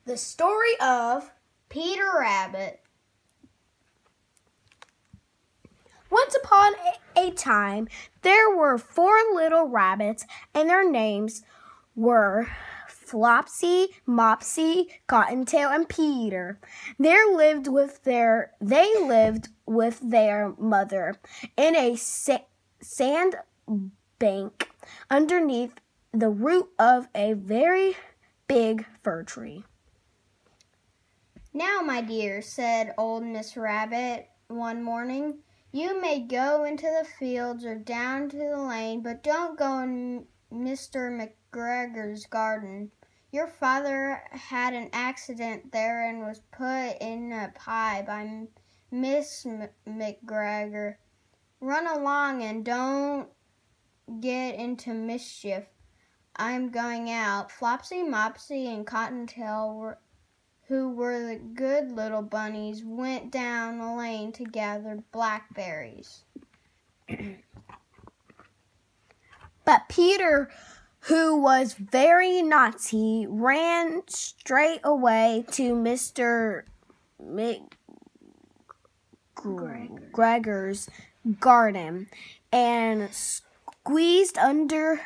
The story of Peter Rabbit. Once upon a time, there were 4 little rabbits, and their names were Flopsy, Mopsy, Cottontail, and Peter. They lived with their mother in a sand bank underneath the root of a very big fir tree. "Now, my dear," said old Miss Rabbit one morning, "you may go into the fields or down to the lane, but don't go in Mr. McGregor's garden. Your father had an accident there and was put in a pie by Miss McGregor. Run along and don't get into mischief. I'm going out." Flopsy, Mopsy, and Cottontail, who were the good little bunnies, went down the lane to gather blackberries. But Peter, who was very naughty, ran straight away to Mr. McGregor's garden and squeezed under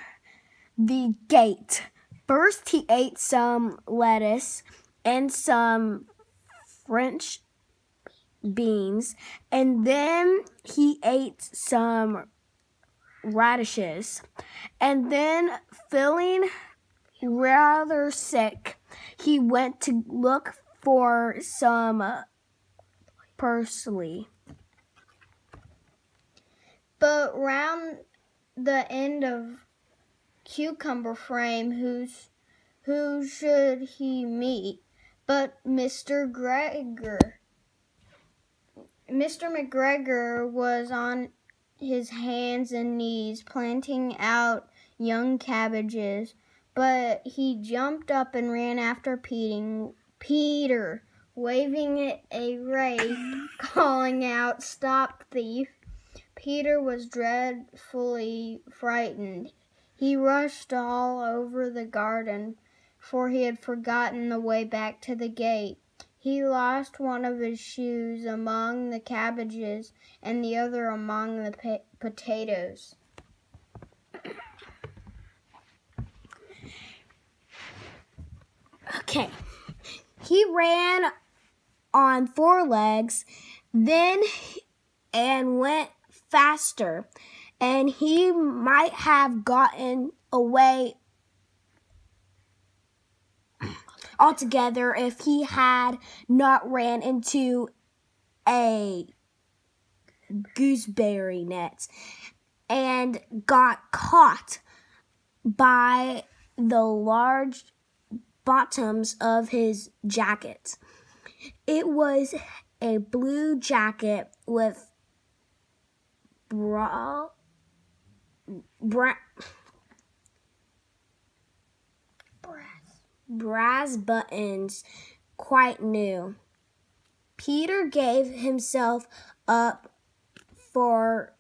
the gate. First, he ate some lettuce and some French beans, and then he ate some radishes. And then, feeling rather sick, he went to look for some parsley. But round the end of Cucumber Frame, who should he meet but Mr. Gregor? Mr. McGregor was on his hands and knees planting out young cabbages, but he jumped up and ran after Peter, waving a rake, calling out, "Stop, thief!" Peter was dreadfully frightened. He rushed all over the garden, for he had forgotten the way back to the gate. He lost one of his shoes among the cabbages and the other among the potatoes. Okay. He ran on 4 legs, and went faster, and he might have gotten away altogether if he had not ran into a gooseberry net and got caught by the large bottoms of his jacket. It was a blue jacket with brass buttons, quite new. Peter gave himself up for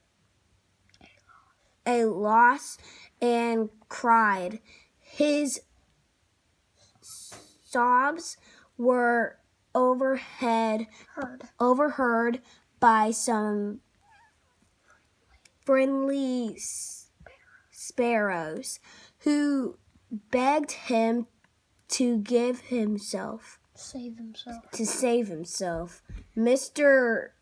a loss and cried. His sobs were overheard by some friendly sparrows who begged him to save himself. Mr.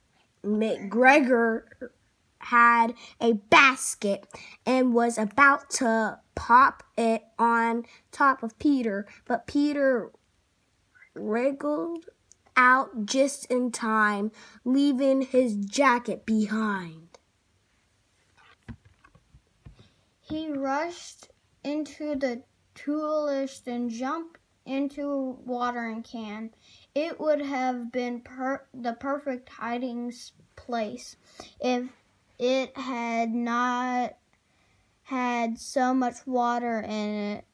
McGregor had a basket and was about to pop it on top of Peter, but Peter wriggled out just in time, leaving his jacket behind. He rushed into the tool list and jumped into a watering can. It would have been the perfect hiding place if it had not had so much water in it.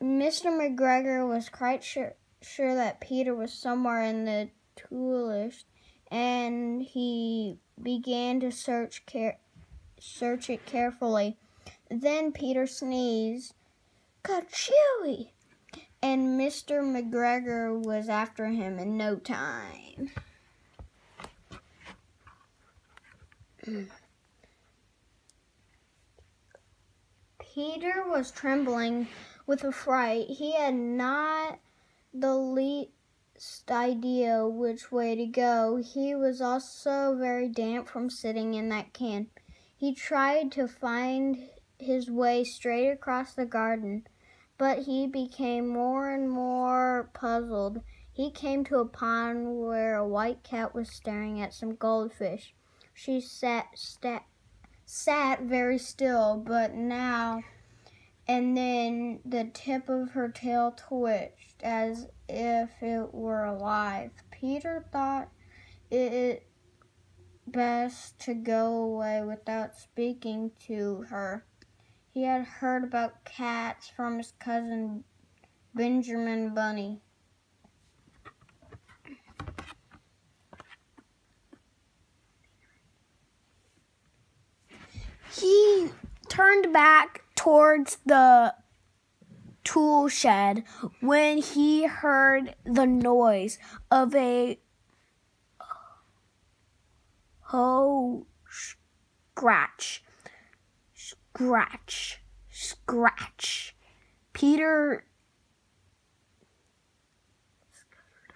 Mr. McGregor was quite sure that Peter was somewhere in the tool list, and he began to search it carefully. Then Peter sneezed, "Ka-chewy!" and Mr. McGregor was after him in no time. Peter was trembling with affright. He had not the least idea which way to go. He was also very damp from sitting in that can. He tried to find his way straight across the garden, but he became more and more puzzled. He came to a pond where a white cat was staring at some goldfish. She sat very still, but now and then the tip of her tail twitched as if it were alive. Peter thought it best to go away without speaking to her. He had heard about cats from his cousin Benjamin Bunny. He turned back towards the tool shed when he heard the noise of a hoe scratch, scratch, scratch. Peter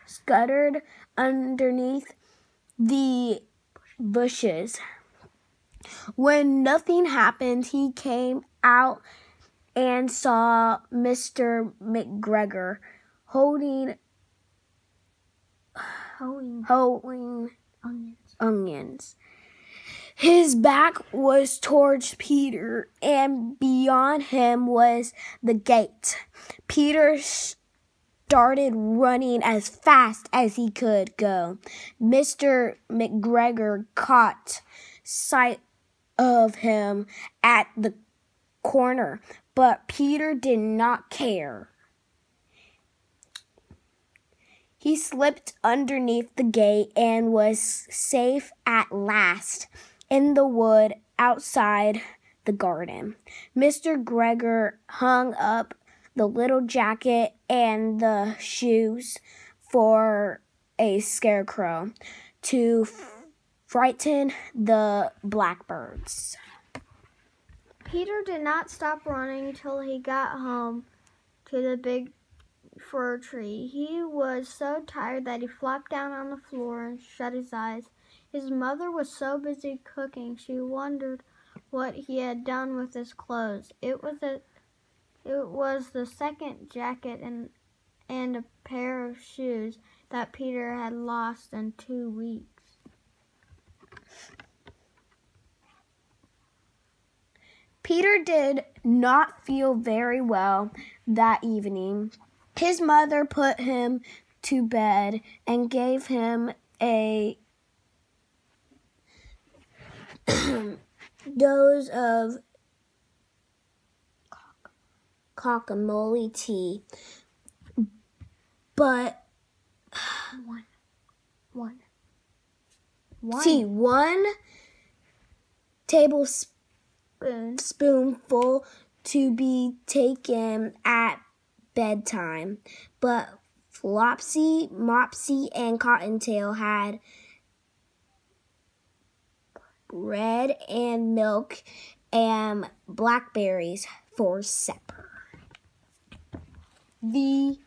scuttered underneath the bushes. When nothing happened, he came out and saw Mr. McGregor holding onions. His back was towards Peter, and beyond him was the gate. Peter started running as fast as he could go. Mr. McGregor caught sight of him at the corner, but Peter did not care. He slipped underneath the gate and was safe at last in the wood outside the garden. Mr. McGregor hung up the little jacket and the shoes for a scarecrow to frighten the blackbirds. Peter did not stop running till he got home to the big fir tree. He was so tired that he flopped down on the floor and shut his eyes. His mother was so busy cooking, she wondered what he had done with his clothes. It was the second jacket and a pair of shoes that Peter had lost in 2 weeks. Peter did not feel very well that evening. His mother put him to bed and gave him a dose of cockamole tea. But one tablespoonful to be taken at bedtime. But Flopsy, Mopsy, and Cottontail had bread and milk and blackberries for supper. The